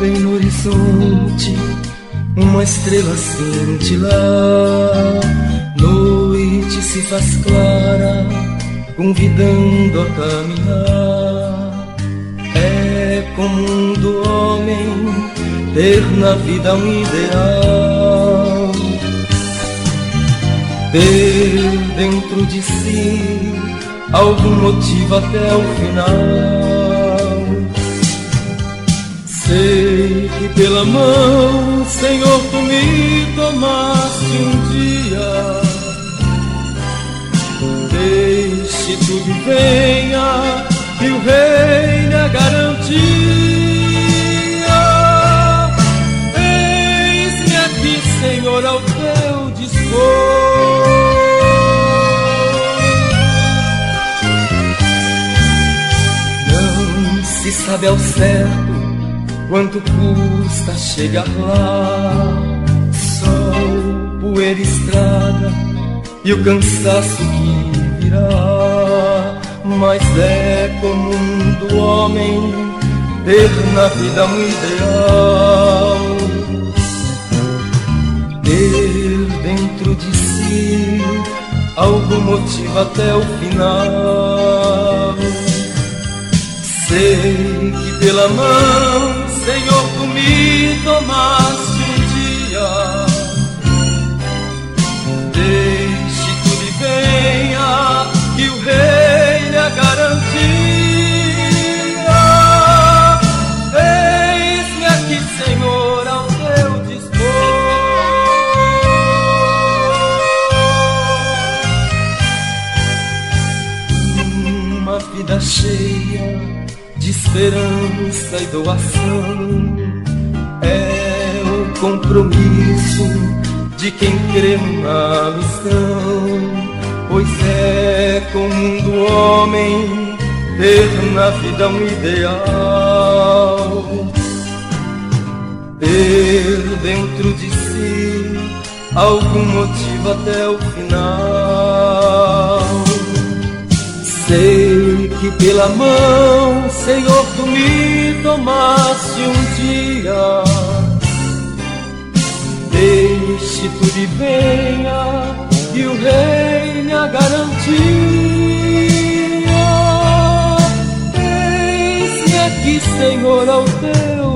Bem no horizonte, uma estrela cintilar. Noite se faz clara, convidando a caminhar. É comum do homem ter na vida um ideal, ter dentro de si algum motivo até o final. Sei que pela mão, Senhor, tu me tomaste um dia. Deixe tudo e venha, que o reino é garantia. Eis-me aqui, Senhor, ao teu dispor. Não se sabe ao certo quanto custa chegar lá. Sol, poeira, estrada e o cansaço que virá. Mas é comum do homem ter na vida um ideal, ter dentro de si algum motivo até o final. Sei que pela mão, Senhor, tu me tomaste um dia. Deixe tudo e venha, que o reino é a garantia. Eis-me aqui, Senhor, ao teu dispor. Uma vida cheia de esperança e doação é o compromisso de quem crê na missão. Pois é comum do homem ter na vida um ideal, ter dentro de si algum motivo até o final. Sei que pela mão, Senhor, tu me tomaste um dia. Deixe tudo e venha, e o reino é a garantia. Eis-me aqui, Senhor, ao teu